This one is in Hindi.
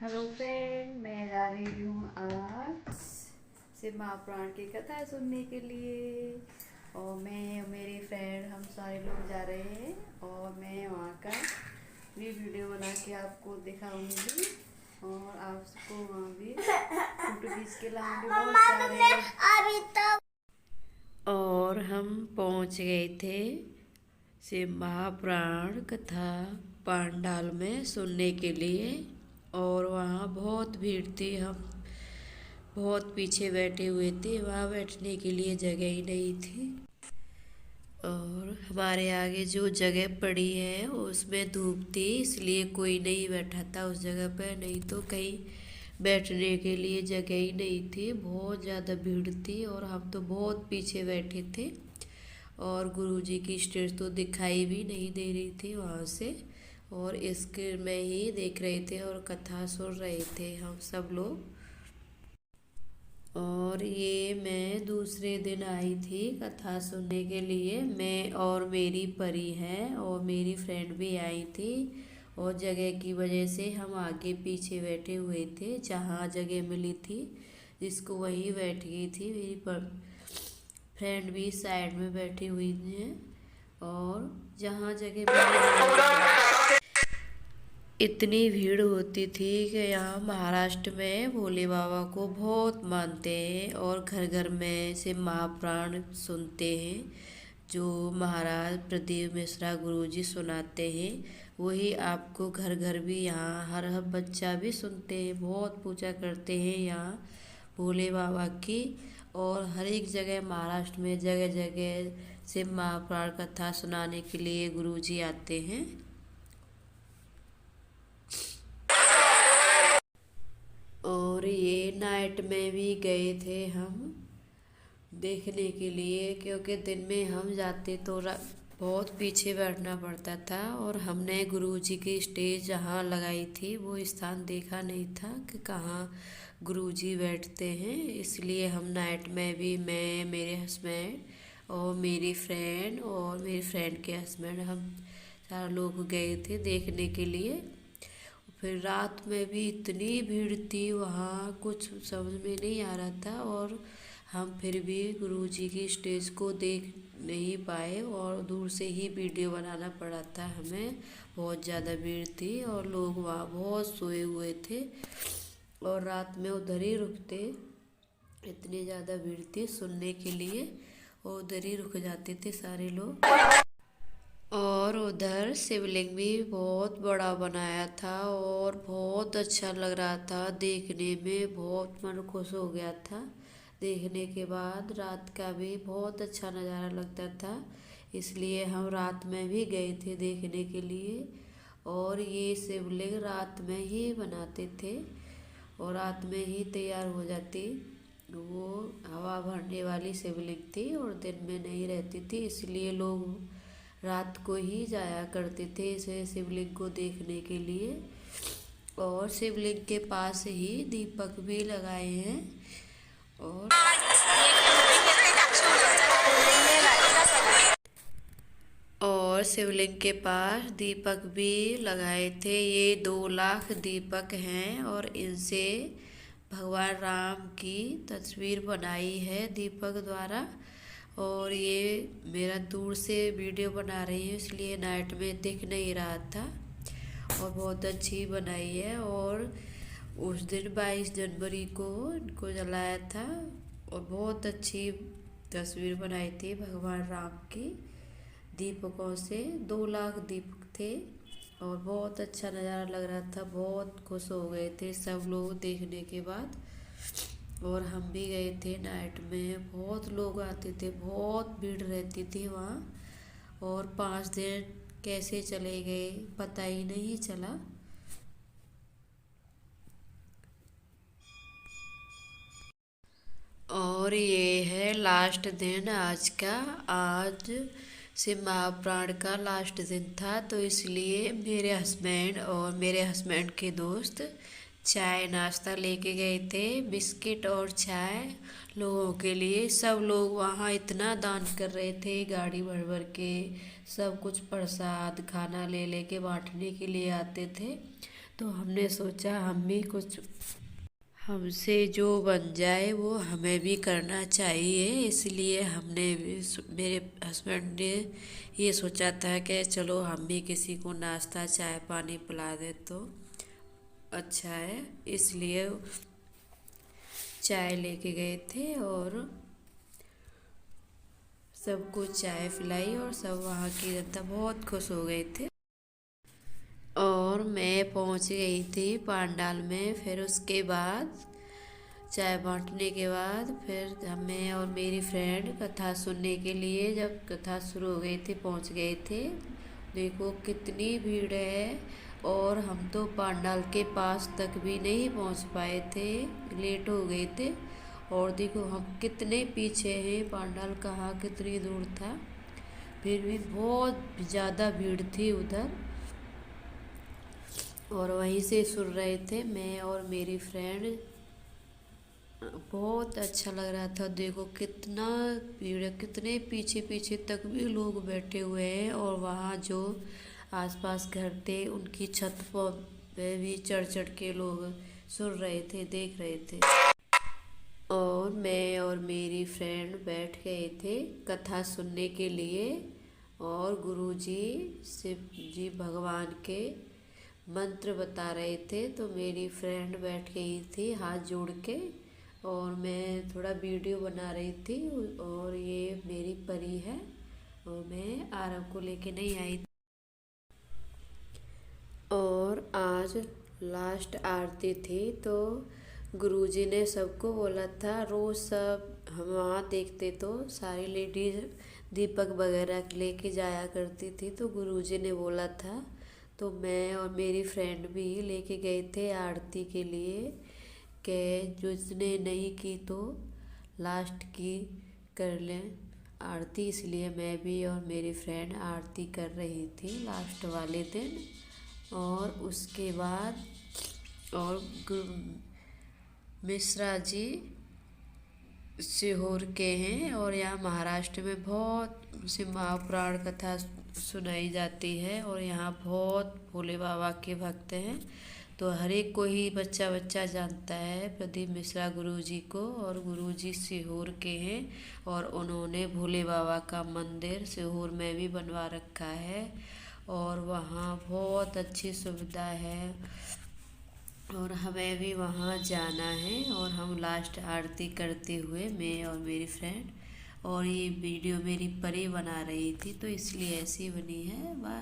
हेलो फ्रेंड, मैं जा रही हूँ आज शिव महापुराण की कथा सुनने के लिए। और मैं और मेरे फ्रेंड हम सारे लोग जा रहे हैं और मैं वहाँ का भी वीडियो बना के आपको दिखाऊंगी और आपको वहाँ भी फोटो खींच के लाऊंगी बहुत सारे। और हम पहुँच गए थे शिव महापुराण कथा पांडाल में सुनने के लिए। और वहाँ बहुत भीड़ थी, हम बहुत पीछे बैठे हुए थे, वहाँ बैठने के लिए जगह ही नहीं थी। और हमारे आगे जो जगह पड़ी है उसमें धूप थी, इसलिए कोई नहीं बैठा था उस जगह पर, नहीं तो कहीं बैठने के लिए जगह ही नहीं थी। बहुत ज़्यादा भीड़ थी और हम तो बहुत पीछे बैठे थे और गुरुजी की स्टेज तो दिखाई भी नहीं दे रही थी वहाँ से। और इसके में ही देख रहे थे और कथा सुन रहे थे हम सब लोग। और ये मैं दूसरे दिन आई थी कथा सुनने के लिए, मैं और मेरी परी है और मेरी फ्रेंड भी आई थी। और जगह की वजह से हम आगे पीछे बैठे हुए थे, जहाँ जगह मिली थी जिसको वहीं बैठ गई थी। मेरी फ्रेंड भी साइड में बैठी हुई है और जहाँ जगह मिली इतनी भीड़ होती थी कि यहाँ महाराष्ट्र में भोले बाबा को बहुत मानते हैं और घर घर में से महापुराण सुनते हैं। जो महाराज प्रदीप मिश्रा गुरुजी सुनाते हैं वही आपको घर घर भी यहाँ हर हर बच्चा भी सुनते हैं, बहुत पूजा करते हैं यहाँ भोले बाबा की। और हर एक जगह महाराष्ट्र में जगह जगह से महापुराण कथा सुनाने के लिए गुरुजी आते हैं। और ये नाइट में भी गए थे हम देखने के लिए, क्योंकि दिन में हम जाते तो बहुत पीछे बैठना पड़ता था और हमने गुरुजी की स्टेज जहाँ लगाई थी वो स्थान देखा नहीं था कि कहाँ गुरुजी बैठते हैं। इसलिए हम नाइट में भी मैं, मेरे हस्बैंड और मेरी फ्रेंड और मेरी फ्रेंड के हस्बैंड, हम 4 लोग गए थे देखने के लिए। फिर रात में भी इतनी भीड़ थी वहाँ, कुछ समझ में नहीं आ रहा था। और हम फिर भी गुरुजी की स्टेज को देख नहीं पाए और दूर से ही वीडियो बनाना पड़ा था हमें। बहुत ज़्यादा भीड़ थी और लोग वहाँ बहुत सोए हुए थे और रात में उधर ही रुकते, इतनी ज़्यादा भीड़ थी सुनने के लिए और उधर ही रुक जाते थे सारे लोग। और उधर शिवलिंग भी बहुत बड़ा बनाया था और बहुत अच्छा लग रहा था देखने में, बहुत मन खुश हो गया था देखने के बाद। रात का भी बहुत अच्छा नज़ारा लगता था, इसलिए हम रात में भी गए थे देखने के लिए। और ये शिवलिंग रात में ही बनाते थे और रात में ही तैयार हो जाती। वो हवा भरने वाली शिवलिंग थी और दिन में नहीं रहती थी, इसलिए लोग रात को ही जाया करते थे इसे शिवलिंग को देखने के लिए। और शिवलिंग के पास ही दीपक भी लगाए हैं और शिवलिंग के पास दीपक भी लगाए थे। ये 2 लाख दीपक हैं और इनसे भगवान राम की तस्वीर बनाई है दीपक द्वारा। और ये मेरा दूर से वीडियो बना रही हूँ इसलिए नाइट में दिख नहीं रहा था और बहुत अच्छी बनाई है। और उस दिन 22 जनवरी को इनको जलाया था और बहुत अच्छी तस्वीर बनाई थी भगवान राम की दीपकों से। 2 लाख दीपक थे और बहुत अच्छा नज़ारा लग रहा था, बहुत खुश हो गए थे सब लोग देखने के बाद। और हम भी गए थे नाइट में, बहुत लोग आते थे, बहुत भीड़ रहती थी वहाँ। और 5 दिन कैसे चले गए पता ही नहीं चला। और ये है लास्ट दिन आज का। आज शिव महापुराण का लास्ट दिन था, तो इसलिए मेरे हस्बैंड और मेरे हस्बैंड के दोस्त चाय नाश्ता लेके गए थे, बिस्किट और चाय लोगों के लिए। सब लोग वहाँ इतना दान कर रहे थे, गाड़ी भर भर के सब कुछ प्रसाद खाना ले लेके बांटने के लिए आते थे। तो हमने सोचा हम भी कुछ, हमसे जो बन जाए वो हमें भी करना चाहिए। इसलिए हमने भी, मेरे हस्बैंड ने ये सोचा था कि चलो हम भी किसी को नाश्ता चाय पानी पिला दे तो अच्छा है। इसलिए चाय लेके गए थे और सबको चाय पिलाई और सब वहाँ की जनता बहुत खुश हो गए थे। और मैं पहुँच गई थी पंडाल में। फिर उसके बाद चाय बांटने के बाद फिर मैं और मेरी फ्रेंड कथा सुनने के लिए, जब कथा शुरू हो गई थी, पहुँच गए थे। देखो कितनी भीड़ है, और हम तो पंडाल के पास तक भी नहीं पहुँच पाए थे, लेट हो गए थे। और देखो हम कितने पीछे हैं, पंडाल कहाँ कितनी दूर था, फिर भी बहुत ज़्यादा भीड़ थी उधर। और वहीं से सुन रहे थे मैं और मेरी फ्रेंड। बहुत अच्छा लग रहा था। देखो कितना भीड़ है, कितने पीछे पीछे तक भी लोग बैठे हुए हैं। और वहाँ जो आसपास घर थे उनकी छत पे भी चढ़ चढ़ के लोग सुन रहे थे, देख रहे थे। और मैं और मेरी फ्रेंड बैठ गए थे कथा सुनने के लिए। और गुरुजी शिव जी भगवान के मंत्र बता रहे थे, तो मेरी फ्रेंड बैठ गई थी हाथ जोड़ के, और मैं थोड़ा वीडियो बना रही थी। और ये मेरी परी है, और मैं आरव को लेके नहीं आई। और आज लास्ट आरती थी, तो गुरुजी ने सबको बोला था, रोज़ सब हम वहाँ देखते तो सारी लेडीज दीपक वगैरह लेके जाया करती थी। तो गुरुजी ने बोला था, तो मैं और मेरी फ्रेंड भी लेके गए थे आरती के लिए, कि जिसने नहीं की तो लास्ट की कर लें आरती। इसलिए मैं भी और मेरी फ्रेंड आरती कर रही थी लास्ट वाले दिन। और उसके बाद और मिश्रा जी सीहोर के हैं, और यहाँ महाराष्ट्र में बहुत से महापुराण कथा सुनाई जाती है, और यहाँ बहुत भोले बाबा के भक्त हैं। तो हर एक को ही बच्चा बच्चा जानता है प्रदीप मिश्रा गुरुजी को। और गुरुजी सीहोर के हैं, और उन्होंने भोले बाबा का मंदिर सीहोर में भी बनवा रखा है, और वहाँ बहुत अच्छी सुविधा है। और हमें भी वहाँ जाना है। और हम लास्ट आरती करते हुए, मैं और मेरी फ्रेंड, और ये वीडियो मेरी परी बना रही थी तो इसलिए ऐसी बनी है। बाय।